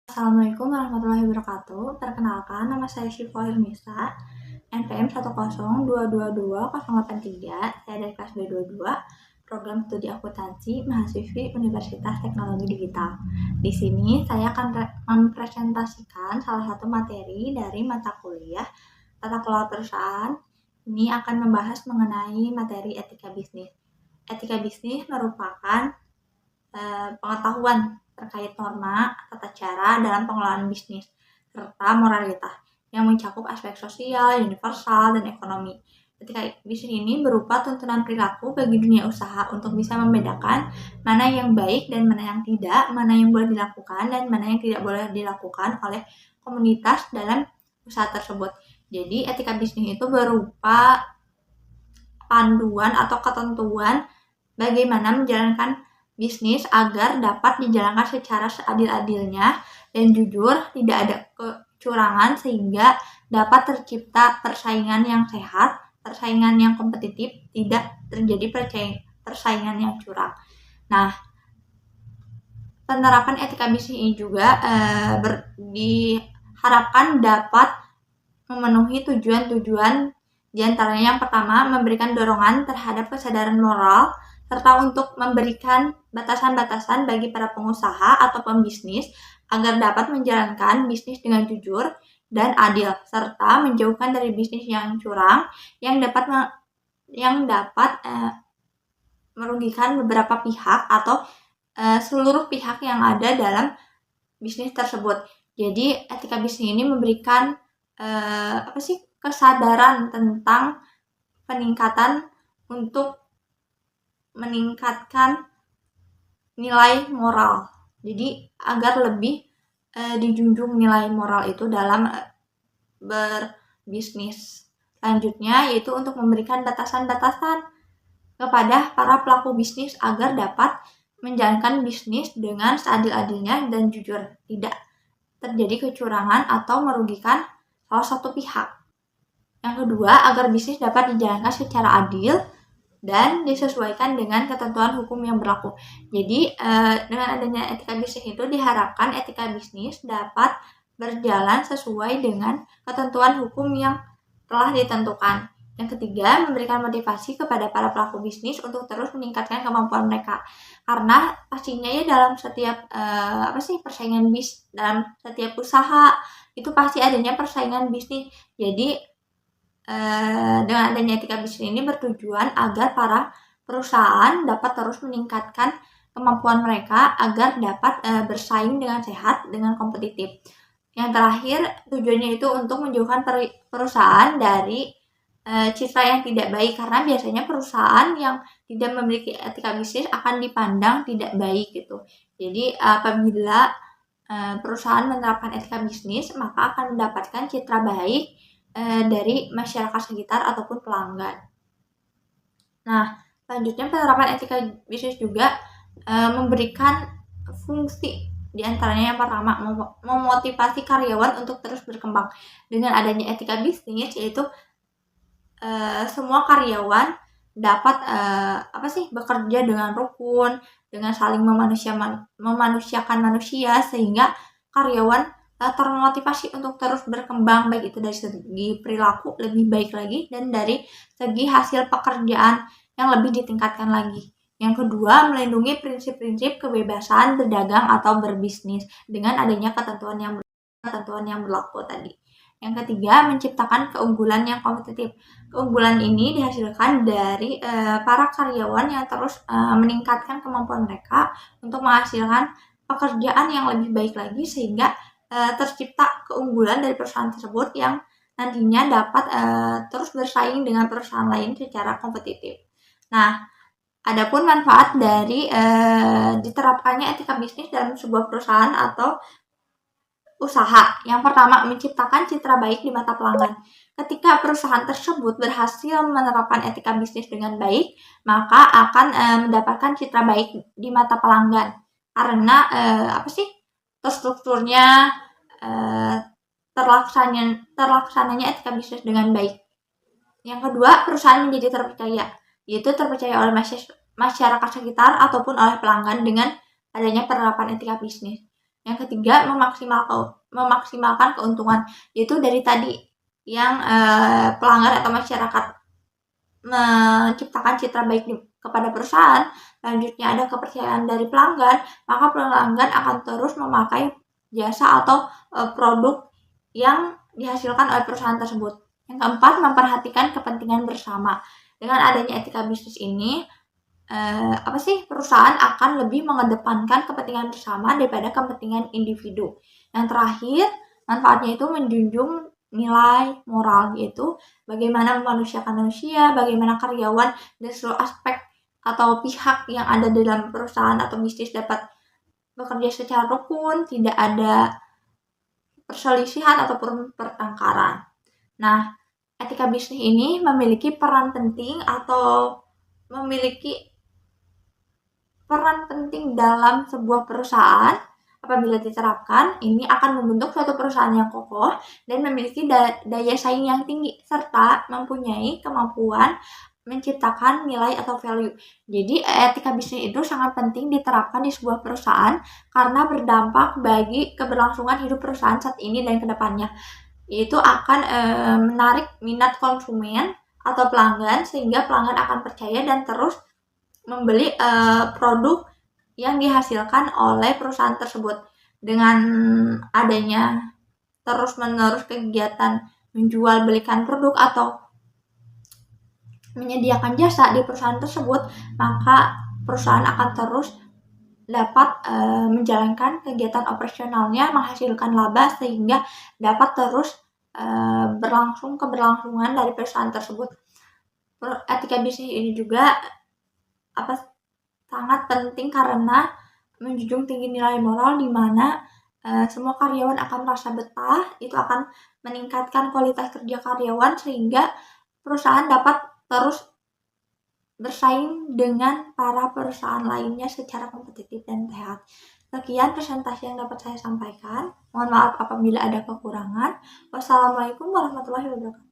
Assalamualaikum warahmatullahi wabarakatuh. Perkenalkan, nama saya Syifa Hirnisa, NPM 102222083. Saya dari kelas B22, program studi akuntansi, mahasiswi Universitas Teknologi Digital. Di sini saya akan mempresentasikan salah satu materi dari mata kuliah Tata Kelola Perusahaan. Ini akan membahas mengenai materi etika bisnis. Etika bisnis merupakan pengetahuan terkait norma, tata cara dalam pengelolaan bisnis, serta moralitas yang mencakup aspek sosial, universal, dan ekonomi. Etika bisnis ini berupa tuntunan perilaku bagi dunia usaha untuk bisa membedakan mana yang baik dan mana yang tidak, mana yang boleh dilakukan dan mana yang tidak boleh dilakukan oleh komunitas dalam usaha tersebut. Jadi etika bisnis itu berupa panduan atau ketentuan bagaimana menjalankan bisnis agar dapat dijalankan secara seadil-adilnya dan jujur, tidak ada kecurangan sehingga dapat tercipta persaingan yang sehat, persaingan yang kompetitif, tidak terjadi persaingan yang curang. Nah, penerapan etika bisnis ini juga diharapkan dapat memenuhi tujuan-tujuan, diantaranya yang pertama memberikan dorongan terhadap kesadaran moral serta untuk memberikan batasan-batasan bagi para pengusaha atau pembisnis agar dapat menjalankan bisnis dengan jujur dan adil, serta menjauhkan dari bisnis yang curang yang dapat merugikan beberapa pihak atau seluruh pihak yang ada dalam bisnis tersebut. Jadi etika bisnis ini memberikan kesadaran tentang peningkatan untuk meningkatkan nilai moral. Jadi agar lebih dijunjung nilai moral itu dalam berbisnis. Selanjutnya yaitu untuk memberikan batasan-batasan kepada para pelaku bisnis agar dapat menjalankan bisnis dengan seadil-adilnya dan jujur, tidak terjadi kecurangan atau merugikan salah satu pihak. Yang kedua, agar bisnis dapat dijalankan secara adil dan disesuaikan dengan ketentuan hukum yang berlaku. Jadi dengan adanya etika bisnis itu diharapkan etika bisnis dapat berjalan sesuai dengan ketentuan hukum yang telah ditentukan. Yang ketiga, memberikan motivasi kepada para pelaku bisnis untuk terus meningkatkan kemampuan mereka. Karena pastinya ya dalam setiap persaingan bisnis, dalam setiap usaha itu pasti adanya persaingan bisnis. Jadi dengan adanya etika bisnis ini bertujuan agar para perusahaan dapat terus meningkatkan kemampuan mereka agar dapat bersaing dengan sehat, dengan kompetitif. Yang terakhir, tujuannya itu untuk menjauhkan perusahaan dari citra yang tidak baik, karena biasanya perusahaan yang tidak memiliki etika bisnis akan dipandang tidak baik gitu. Jadi apabila perusahaan menerapkan etika bisnis, maka akan mendapatkan citra baik dari masyarakat sekitar ataupun pelanggan. Nah, selanjutnya penerapan etika bisnis juga memberikan fungsi, diantaranya yang pertama memotivasi karyawan untuk terus berkembang. Dengan adanya etika bisnis yaitu semua karyawan dapat bekerja dengan rukun, dengan saling memanusiakan manusia sehingga karyawan termotivasi untuk terus berkembang, baik itu dari segi perilaku lebih baik lagi dan dari segi hasil pekerjaan yang lebih ditingkatkan lagi. Yang kedua, melindungi prinsip-prinsip kebebasan berdagang atau berbisnis dengan adanya ketentuan yang berlaku tadi. Yang ketiga, menciptakan keunggulan yang kompetitif. Keunggulan ini dihasilkan dari para karyawan yang terus meningkatkan kemampuan mereka untuk menghasilkan pekerjaan yang lebih baik lagi sehingga tercipta keunggulan dari perusahaan tersebut yang nantinya dapat terus bersaing dengan perusahaan lain secara kompetitif. Nah, adapun manfaat dari diterapkannya etika bisnis dalam sebuah perusahaan atau usaha. Yang pertama, menciptakan citra baik di mata pelanggan. Ketika perusahaan tersebut berhasil menerapkan etika bisnis dengan baik, maka akan mendapatkan citra baik di mata pelanggan. Karena terstrukturnya, terlaksananya etika bisnis dengan baik. Yang kedua, perusahaan menjadi terpercaya, yaitu terpercaya oleh masyarakat sekitar ataupun oleh pelanggan dengan adanya penerapan etika bisnis. Yang ketiga, memaksimalkan keuntungan, yaitu dari tadi yang pelanggan atau masyarakat menciptakan citra baik kepada perusahaan. Selanjutnya ada kepercayaan dari pelanggan, maka pelanggan akan terus memakai jasa atau produk yang dihasilkan oleh perusahaan tersebut. Yang keempat, memperhatikan kepentingan bersama. Dengan adanya etika bisnis ini, perusahaan akan lebih mengedepankan kepentingan bersama daripada kepentingan individu. Yang terakhir, manfaatnya itu menjunjung nilai moral, yaitu bagaimana memanusiakan manusia, bagaimana karyawan dan seluruh aspek atau pihak yang ada dalam perusahaan atau bisnis dapat bekerja secara rukun, tidak ada perselisihan ataupun pertengkaran. Nah, etika bisnis ini memiliki peran penting dalam sebuah perusahaan. Apabila diterapkan, ini akan membentuk suatu perusahaan yang kokoh dan memiliki daya saing yang tinggi, serta mempunyai kemampuan menciptakan nilai atau value. Jadi etika bisnis itu sangat penting diterapkan di sebuah perusahaan karena berdampak bagi keberlangsungan hidup perusahaan saat ini dan kedepannya. Yaitu akan menarik minat konsumen atau pelanggan, sehingga pelanggan akan percaya dan terus membeli produk yang dihasilkan oleh perusahaan tersebut. Dengan adanya terus-menerus kegiatan menjual belikan produk atau menyediakan jasa di perusahaan tersebut, maka perusahaan akan terus dapat menjalankan kegiatan operasionalnya, menghasilkan laba, sehingga dapat terus keberlangsungan dari perusahaan tersebut. Etika bisnis ini juga sangat penting karena menjunjung tinggi nilai moral, di mana semua karyawan akan merasa betah. Itu akan meningkatkan kualitas kerja karyawan sehingga perusahaan dapat terus bersaing dengan para perusahaan lainnya secara kompetitif dan sehat. Sekian presentasi yang dapat saya sampaikan. Mohon maaf apabila ada kekurangan. Wassalamualaikum warahmatullahi wabarakatuh.